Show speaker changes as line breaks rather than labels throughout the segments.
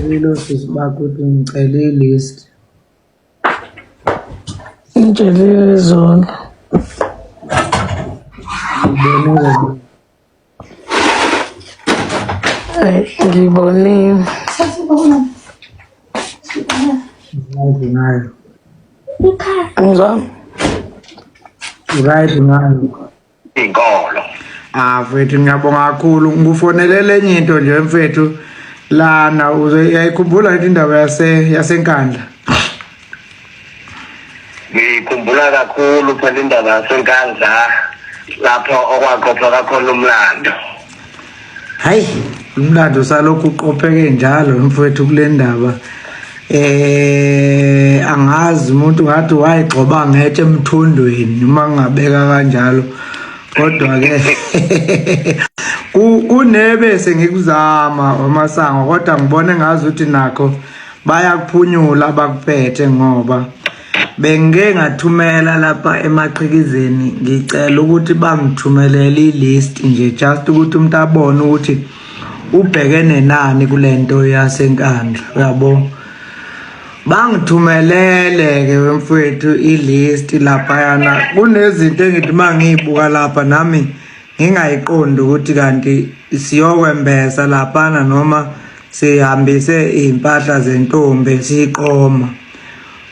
Ngicela sisibakho ukuthi ngicela i-list.
Ngitshelile zona.
Ngibonile.
Ngibonile.
Ngazi ngayo.
Ngizwa.
Right ngayo.
Inkolo.
Mfethu ngiyabonga kakhulu. Ngufonelele enye into nje mfethu. Lana uyayikhumbula indaba yasenkandla.
Ngikhumbula kakhulu phela indaba yasenkandla lapho okwaqopheka khona umlando.
Hayi, umlando salokhu uqopheke njalo mfethu kule ndaba. Angazi umuntu ngathi wayigcoba ngetshe emthondweni noma ngabeka kanjalo. Kodwa ke kunebe sengikuzama amasango kodwa ngibone ngazi ukuthi nakho bayakuphunyula abakuphethe ngoba bengeke ngathumela lapha emaqhikizeni ngicela ukuthi bangithumelele i-list nje just ukuthi umuntu abone ukuthi ubhekene nani kulento yasenkandla uyabo bangithumelele ke mfowethu i-list lapha yana kunezinto engithi mangiyibuka lapha nami ngingayiqondi ukuthi kanti siyokwembesa lapha noma sihambise impahla zentombi siqoma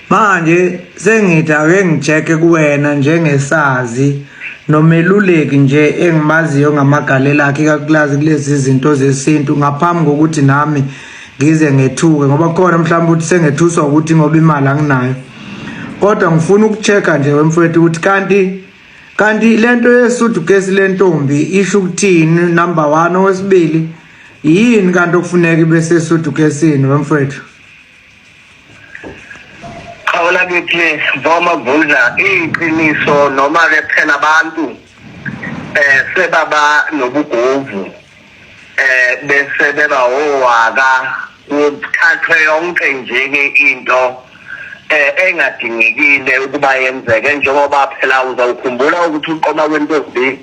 manje sengithi ake ngicheke kuwena njengesazi nomeluleki nje engimaziyo ngamagalelo akhe kakulazi kulezi zinto zesintu ngaphambi kokuthi nami ngize ngethuke ngoba khona mhlawumbe ukuthi sengethuswa ukuthi ngoba imali anginayo kodwa ngifuna ukuchecka nje wemfowethu ukuthi kanti lento yeSuthu case lentombi isho ukuthini number 1 owesibili yini kanti okufuneka ibe seSuthu case wemfowethu
Khawula kithi voma vula iqiniso noma ke phela abantu sebaba nobugovu bese beba owaka uthathwe yonke nje ke into engadingekile ukuba yenzeke njengoba phela uzawukhumbula ukuthi uqoma kwentombi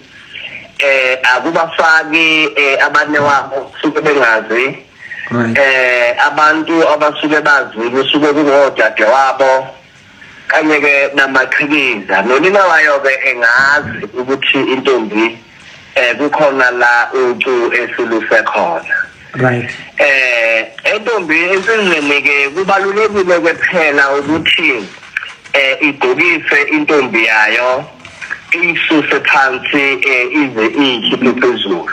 akubafaki abane wabo suke bengazi abantu abasuke bazile suke kungodade wabo kanye ke namaqhikiza nonina wayo ke engazi ukuthi intombi kukhona la ucu esiluse khona
right
intombi insizweni ke kubalulekile kuphela ukuthi igqokise intombi yayo isuse phansi ize ikhiphe phezulu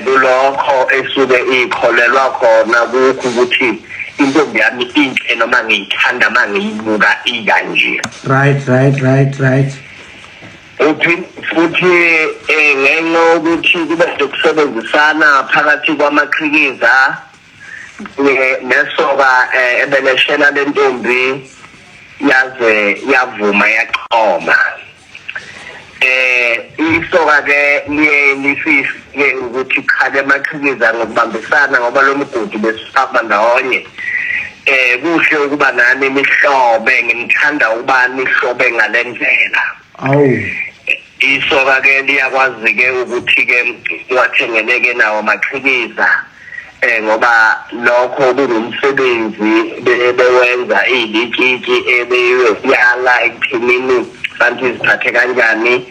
kulokho esuke ikholelwa khona kukho ukuthi intombi yami inhle noma ngiyithanda mangiyibuka ikanje
right
futhi ngenxa ukuthi kube ukusebenzisana phakathi kwamaqhikiza nesoka ebeleshela lentombi yaze yavuma yaqoma isoka ke lifike ukuthi khale amaqhikiza ngokubambisana ngoba lo mgodi besihamba ndawonye kuhle ukuba nani nihlobe ngimthanda ukuba nihlobe ngalendlela
awu
isoka ke liyakwazi ke ukuthi ke wathengeleke nawo amaqhikiza ngoba lokho kungumsebenzi bewenza izikiki ebeyala ekuthinini bantu iziphathe kanjani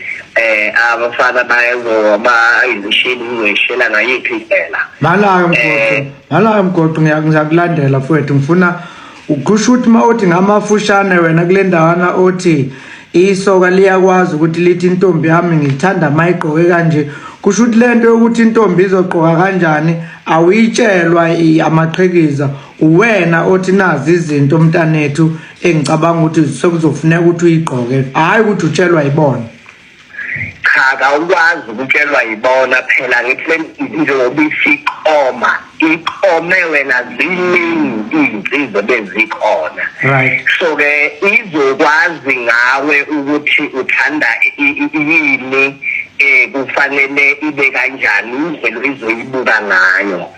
abafana bayezo izishini ngishela ngayiphi indlela
nalayo mgoqo ngiyakulandela mfowethu ngifuna ukusho ukuthi mawuthi ngamafushane wena kule ndawana othi isoka liyakwazi ukuthi lithi intombi yami ngithanda mayigqoke kanje kusho ukuthi lento yokuthi intombi izogqoka kanjani awuyitshelwa amaqhikiza uwena othi nazi izinto mntanethu engicabanga ukuthi sekuzofuneka ukuthi uyigqoke hayi ukuthi utshelwa yibona
cha awukwazi ukutshelwa yibona phela ngithi njengoba isiqoma iqome wena ziningi izinsizwa bezikhona
right
so ke izokwazi ngawe ukuthi uthanda yini kufanele ibe kanjani indlela izoyibuka ngayo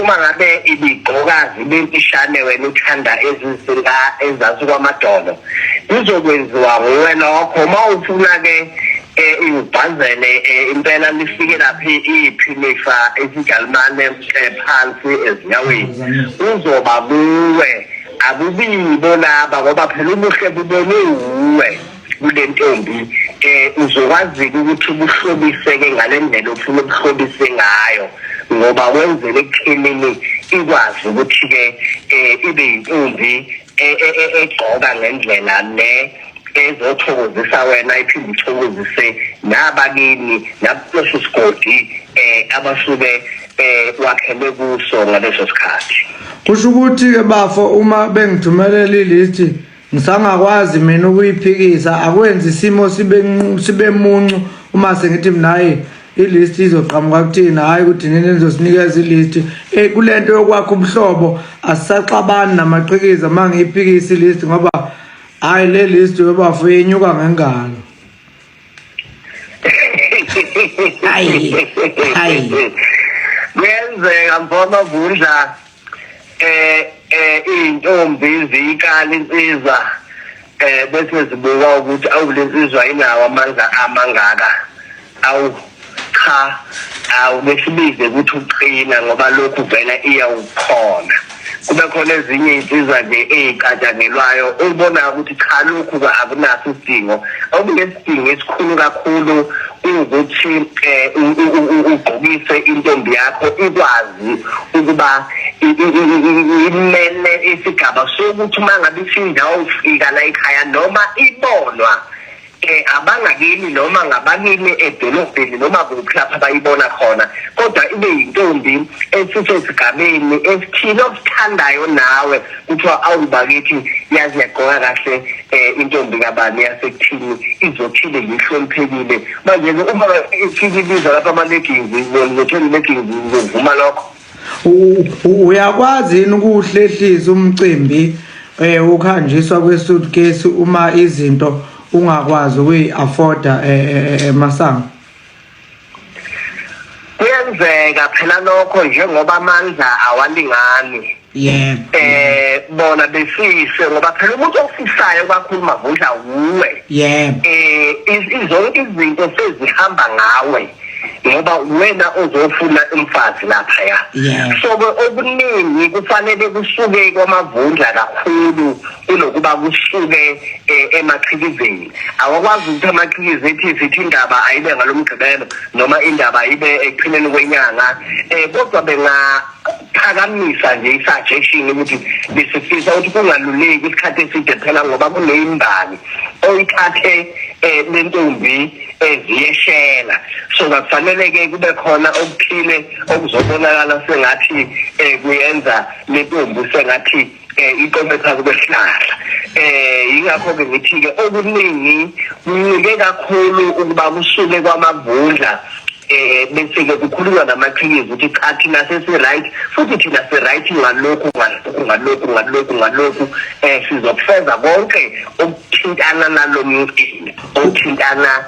uma ngabe ibigqoka zibempishane wena uthanda ezisinga ezasuka amadolo izokwenziwa nguwe lokho uma ufuna ke ubhanzele impela lifike laphi iphilifa esigalimane phansi ezinyaweni uzoba kuwe akubibo laba ngoba phela ubuhle bubone uwe kule ntombi uzokwazi ukuthi ubuhlobiseke ngale ndlela ofuna ubuhlobise ngayo ngoba wenzele ekuthenini ikwazi ukuthi ke ibe intombi egcoka ngendlela le ezothokozisa wena iphinde ithokozise nabakini nakuleso sigodi abasuke wakhele kuso ngaleso sikhathi.
Kusho ukuthi ke bafo uma bengithumelela ilist ngisangakwazi mina ukuyiphikisa akwenzi isimo sibe muncu uma sengithi mina ilist izoqhamuka kuthina hayi ukuthi nini nizosinikeza ilist kulento yokwakha ubuhlobo asisaxabani namaqhikiza mangiyiphikisa ilist ngoba hayi le list yobafo yenyuka ngengalo. hayi
kwenzeka mfana Vundla intombi zikala insizwa bese zibuka ukuthi awulensizwa inawo amandla amangaka awu cha awubesibize ukuthi uqina ngoba lokhu vela iyawukhona kube khona ezinye insizwa nje ezicatshangelwayo ubona ukuthi cha lokhu akunaso isidingo okunesidingo esikhulu kakhulu ukuthi ugqokise intombi yakho ikwazi ukuba imele isigaba sokuthi mangabe isindawo ufika la ekhaya noma ibonwa abangakini noma ngabakini edolobheni noma kuphi lapha bayibona khona kodwa ibe intombi esithi esigabeni esithile okuthandayo nawe kuthiwa awubakithi yazi yagqoka kahle intombi kabani yasekuthini izothile yihloniphekile manje uma iphikiliza lapha ama-leggings ngothola i-leggings ngivuma lokho
uyakwazi yini ukuhlehlisa umcimbi ukhanjiswa kwe-suitcase uma izinto ungakwazi ukuyi-afforda Masango?
Kuyenzeka phela lokho njengoba amandla awalingani.
Yebo.
Bona besise ngoba phela umuntu ofisayo kakhulu Mavundla uwe.
Yebo.
Izonke izinto sezihamba ngawe. Ngoba wena ozofuna umfazi lapha ya. So okuningi kufanele kusuke kwaMavundla kakhulu kunokuba kusuke emaqhikizeni. Awakwazi ukuthi amaqhikize ethi sithi indaba ayibe ngalomgqibelo noma indaba ibe ekupheleni kwenyanga kodwa bengaphakamisa nje isuggestion ukuthi bisifisa ukuthi kungaluleki isikhathi eside phela ngoba kuneyimbali oyithathe lentombi eziyeshela so kufanele ke kube khona okuthile okuzobonakala sengathi kuyenza lentombi sengathi iqome phansi kwesihlahla ingakho ke ngithi ke okuningi kuncike kakhulu ukuba kusuke kwaMavundla bese ke kukhulunywa namaqhikizi ukuthi cha thina sesi-right futhi thina si-right ngalokhu sizokufeza konke okuthintana nalo mcimbi okuthintana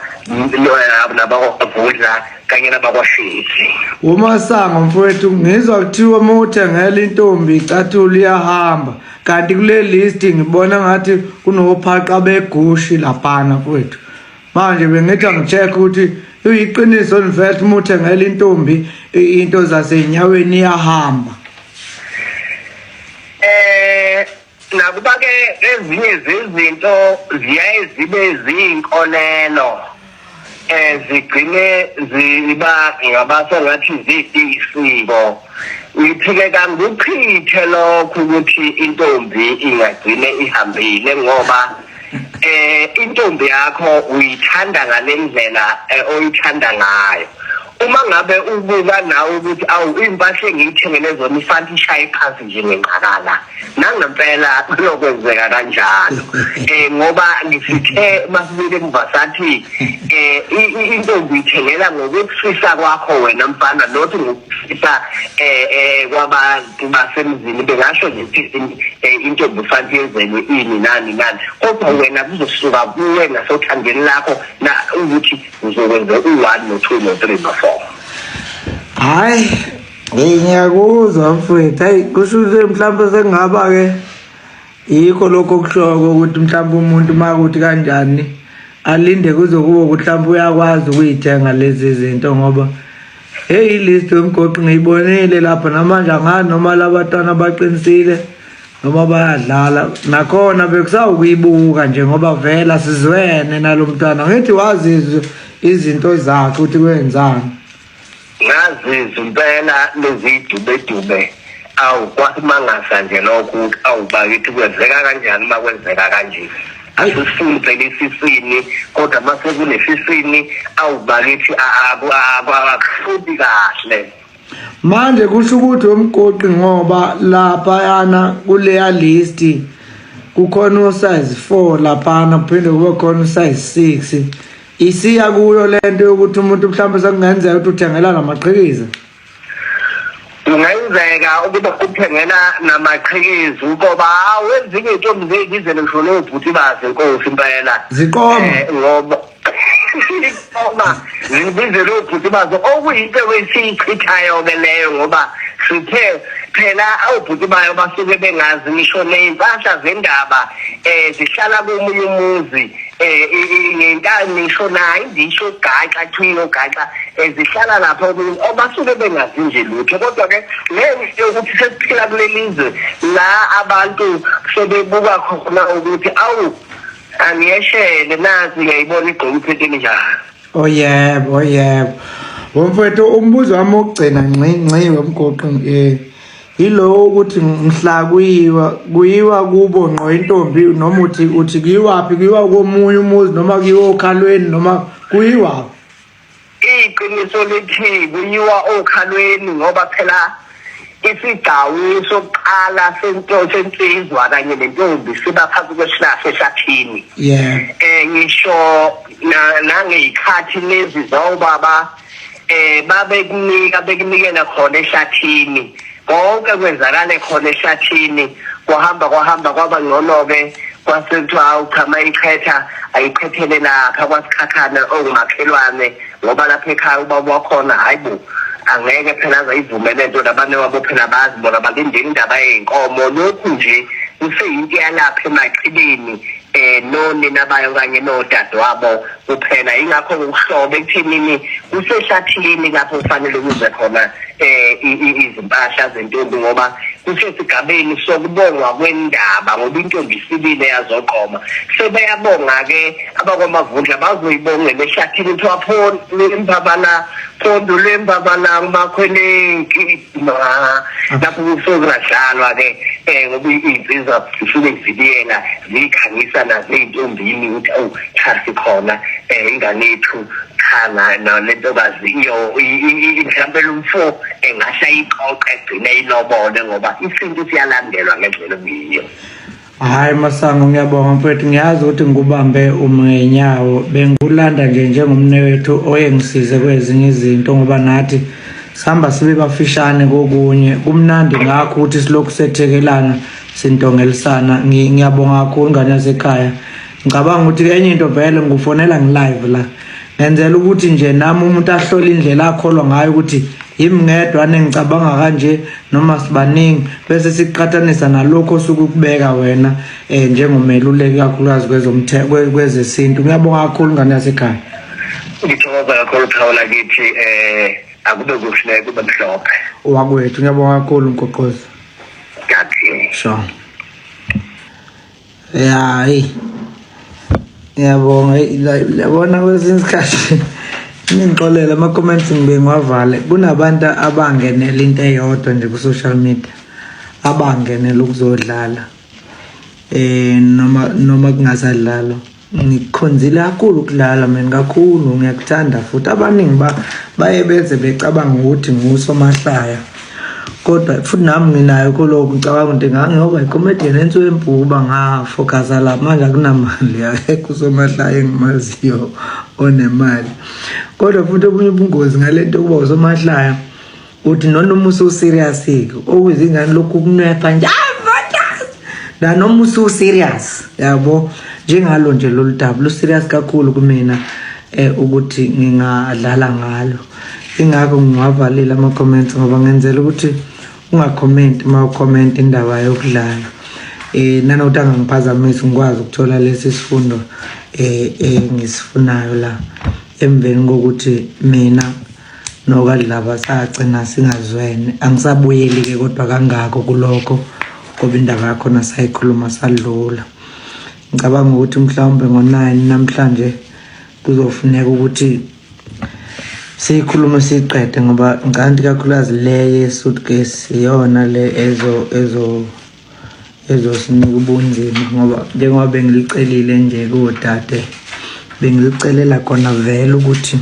nabakwavundla kanye nabakwashezi.
uMasango mfowethu ngizwa kuthiwa uma uthengela intombi icathulo iyahamba kanti kule list ngibona ngathi kunophaqa begushi laphana mfowethu manje bengithi ngicheck ukuthi uyiqiniso nivele uma uthengela intombi into zasenyaweni iyahamba.
Nakuba ke ezinye zezinto ziyaye zibe ziyinkolelo zigcine ziba ngabase ngathi ziyisiko uyiphikeka ngokuchithe lokho ukuthi intombi ingagcine ihambile ngoba intombi yakho uyithanda ngalendlela oyithanda ngayo uma ngabe ubuka nawe ukuthi awu impahla engiyithengele zona ifanele ishaye phansi nje ngenqakala nangempela kuyokwenzeka kanjalo ngoba ngisithe masibile emvasathi intombi ithengela ngokufisa kwakho wena mfana nothi ngokufisa kwabantu basemzini bengasho nje intombi ufanele yenzelwe ini nani kodwa wena kuzosuka kuwe nasothandeni lakho na ukuthi uzokwenza u1 no2 no3 no4.
Hayi ngiyakuzwa mfowethu hayi kusho mhlawumbe sengaba ke yikho lokho kuhloko ukuthi mhlawumbe umuntu makuthi kanjani alinde kuzokuba ukuthi mhlawumbe uyakwazi ukuyithenga lezi zinto ngoba hey list yomgoqo ngiyibonile lapha namanje angani noma labatwana baqinisile noma bayadlala nakhona bekusawukuyibuka nje ngoba vela sizwene nalomntwana ngithi wazi izinto zakhe ukuthi kwenzani
ngazi impela lezidube awukwasimangasa nje lokho awubakithi kwenzeka kanjani makwenzeka kanje asifune lesisini kodwa mase kunesisini awubakithi akufundi kahle
manje kusho ukuthi umgoqi ngoba lapha yana kuleya list kukhona size 4 lapha kuphinde kube khona size 6 isiya kuyo lento yokuthi umuntu mhlawumbe sekungenzeka ukuthi uthengela namaqhikiza
kungenzeka ukuba kuthengela namaqhikiza ngoba wenzinge intombi zethu ngishone ubhuti baze inkosi impela
ziqoma
ngoba uma ngibize lo bhuti bazo okuyinto wesichithayo ke leyo ngoba sithe phela awubhuti bayo basuke bengazi ngisho neimpahla zendaba zihlala komunye umuzi ngentani ngisho nayo indisho gaxa thino gaxa zihlala lapha obasuke bengazi nje lutho kodwa ke ngenxa yokuthi sesiphila kulelizwe la abantu sebebuka khona ukuthi awu angiyeshele nazi ngiyibona igqoka iphethe njani
oyebo womfethu umbuzo wami wokugcina ngci womgoqo yilo ukuthi mhla kuyiwa kubo ngqo intombi noma uthi kuyiwaphi kuyiwa komunye umuzi noma kuyiwa okhalweni noma kuyiwa
iqiniso lithi kuyiwa okhalweni ngoba phela isigawu sokuqala sensizwa kanye nentombi siba phansi kwesihlahla ehlathini ngisho nangeyikhathi lezi zawubaba bekunikela khona ehlathini konke kwenzakala khona ehlathini kwahamba kwaba ngcono-ke kwasekuthiwa uchama iqhetha ayiqhethele lapha kwasikhakhana ongumakhelwane ngoba lapha ekhaya ubaba wakhona hayi bo angeke phela azayivumele nto nabanye wabo phela bazi bona balindele indaba yey'nkomo lokhu nje kuseyinto yalapha emachibeni nonina bayo kanye nodadewabo kuphela ingakho ukuhlobo ekuthenini kusehlathini lapho kufanele kuze khona izimpahla zentombi ngoba kusesigabeni sokubongwa kwendaba ngoba intombi isibile yazoqoma sebeyabonga-ke abakwamavundla bazoyibongela ehlathini kuthiwa phondo lwembabana kumakhwelenki lapho kusokungadlalwa-ke ngoba iy'nsizwa zisuke ziviliyela ziyikhangisa nazey'ntombini ukuthi awu cha sikhona ingane yethu khanga nalentokazi mhlawumbe lumfo engasha iqoqe egcine ilobole ngoba isintu siyalandelwa ngendlela okuyiyo.
Hayi Masango ngiyabonga mfethu ngiyazi ukuthi ngikubambe umngenyawo bengulanda nje njengomnewethu oyengisize kwezinye izinto ngoba nathi sihamba sibe bafishane kokunye kumnandi ngakho ukuthi silokhu sethekelana sintongelisana ngiyabonga kakhulu ngane yasekhaya ngicabanga ukuthi enye into vele ngufonela ngi-live la ngenzela ukuthi nje nami umuntu ahlola indlela akholwa ngayo ukuthi yimngedwa nengicabanga kanje noma sibaningi bese siqhathanisa nalokho sukubeka wena njengomeluleki kakhulukazi kwezesintu ngiyabonga kakhulu ngane yasekhaya
ngithokoza kakhulu Phawula kithi akube kuhle kube mhlophe
wakwethu ngiyabonga kakhulu Mgoqozi
kathi
sure hayi ngiyabonga labona kwesinye isikhathi ngixolela ama comments ngibe ngiwavale kunabantu abangenela into eyodwa nje ku social media abangenela ukuzodlala noma kungasadlala ngikhonzile kakhulu ukudlala mina kakhulu ngiyakuthanda futhi abaningi baye beze becabanga ukuthi ngusomahlaya kodwa futhi nami nginayo kuloko ngicabanga ukuthi ngangiyoba icomedian entswempuba ngafocusa la manje akunamali akekho usomahlaya engimaziyo onemali kodwa futhi obunye ubungozi ngalento kuba usomahlaya uthi noma usu serious okuzingane lokhu kunwepa nje la noma usu serious yabo njengalo nje lolu daba lu serious kakhulu kumina ukuthi ngingadlala ngalo ingakho ngiwavalile ama comments ngoba ngenzela ukuthi ungacomment uma ucomment indaba yokudlala nanokuthi angiphazamisi ngikwazi ukuthola lesi sifundo engisifunayo la emveni kokuthi mina nokaDlaba sagcina singazwene. Angisabuyeli ke kodwa kangako kulokho ngoba indaba yakhona sayikhuluma sadlula. Ngicabanga ukuthi mhlawumbe ngo-9 namhlanje kuzofuneka ukuthi siyikhulume siqede ngoba ngicanti kakhulukazi le ye-suitcase iyona le ezosinika ubunzima ngoba njengoba bengilicelile nje kodade bengilicelela khona vele ukuthi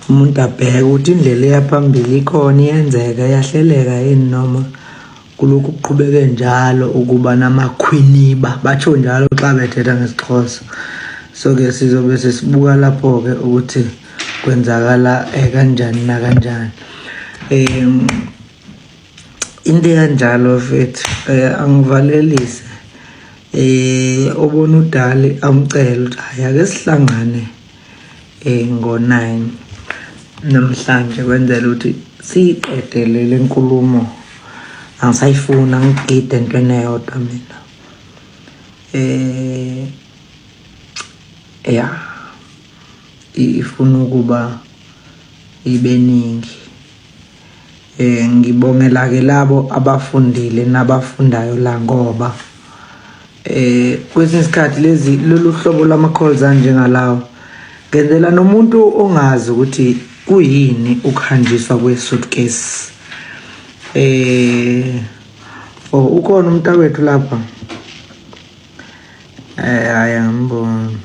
umuntu abheke ukuthi indlela eyaphambili ikhona iyenzeka yahleleka yini noma kulokhu kuqhubeke njalo ukuba namakhwiniba batsho njalo xa bethetha ngesixhosa. So-ke sizobe sesibuka lapho-ke ukuthi kwenzakala kanjani nakanjani. Into kanjalo mfethu angivalelise obona uDali amcela ukuthi hayi ake sihlangane ngo-9 namhlanje kwenzela ukuthi siyiqedele le nkulumo. Angisayifuna ngigide entweni eyodwa mina. Ya ifuna ukuba ibeningi. Ngibongela ke labo abafundile nabafundayo la ngoba kwesinye isikhathi lolu hlobo lama-calls anjengalawo ngenzela nomuntu ongazi ukuthi kuyini ukuhanjiswa kwe-suitcase. Ukhona umntakwethu lapha hayi angiboni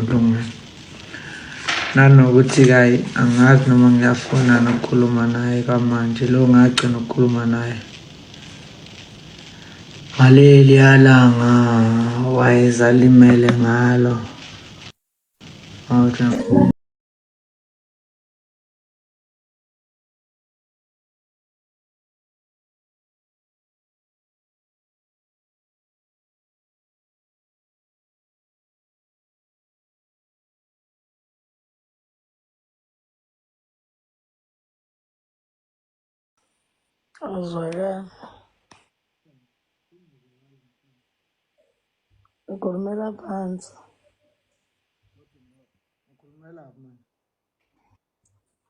Lungile nanokuthi kayi angazi noma ngiyafuna nokukhuluma naye kamanje lo ngagcina ukukhuluma naye ngaleli yalanga wayezalimele ngalo.
Azwakala. Ukhulumela phansi.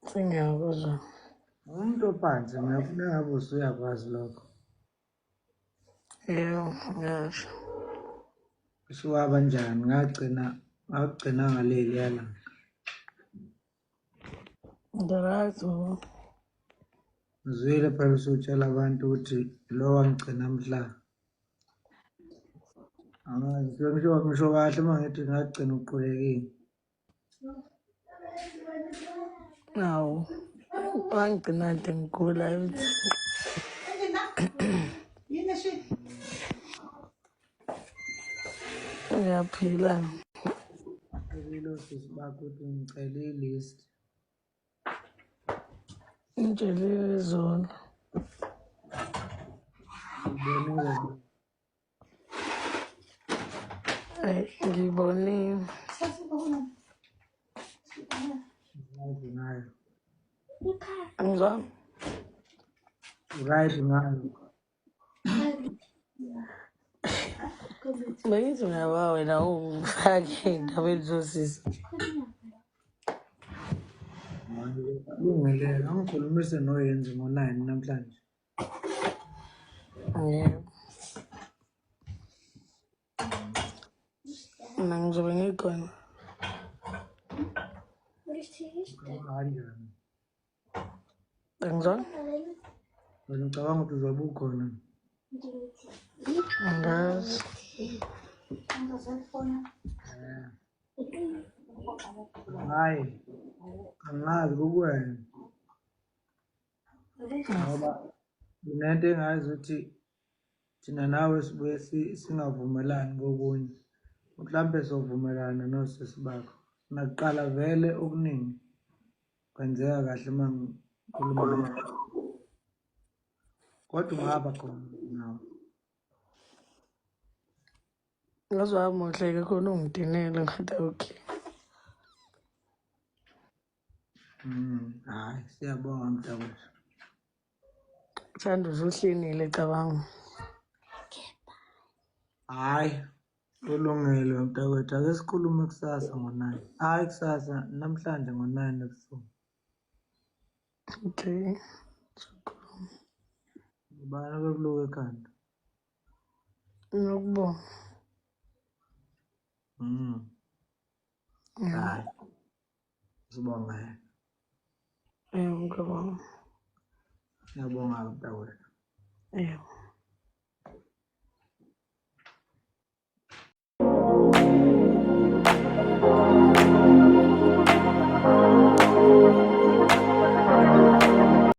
Sengiyakuzwa.
Umuntu ophansi mina ufuna ngabe usuyakwazi lokho.
Yebo, ngisho.
Kusho kanjani ngagcina ngaleli yalanga.
Ngiyakuzwa.
Ngizwile phela usutshela abantu ukuthi lo wangigcina mhla. Ngisho kahle uma ngithi ngagcina uqulekile.
Awu. Wangigcina nje ngigula ukuthi ngiyaphila.
Ngicela usisi bakho ukuthi ngicela i-list.
Ngitshelile izolo. Ngibonile. Angizwa.
Right ngayo.
Bengithi ngiyaba wena ungifake endabeni zosisi.
Lungile angikhulumise noyenzi ngo-9 namhlanje.
Yebo. Mina ngizobe ngikhona.
Kanjani?
Angizwa?
Wena ucabanga ukuthi uzobe ukhona?
Angazi.
Hayi angazi kukuwena ngoba kunento engazi ukuthi thina nawe sibuye singavumelani kokunye. Mhlambe sovumelana nosisi bakho nakuqala vele okuningi kwenzeka kahle uma ngikhuluma kodwa ungaba khona nawe.
Ngazwa muhle khona ungidinele ngathi okay.
Hayi siyabonga mntakwethu.
Thanda uzuhlinile cabanga.
Hayi, kulungile mntakwethu. Ake sikhulume kusasa ngo-9. Hayi kusasa, namhlanje ngo-9 ebusuku.
Okay. Sikhuluma.
Ubani obekuluka ekhanda?
Ngiyakubonga.
Hayi, sibonga yena.
Ngiyabonga.
Ngiyabonga mntakwethu.
Yebo.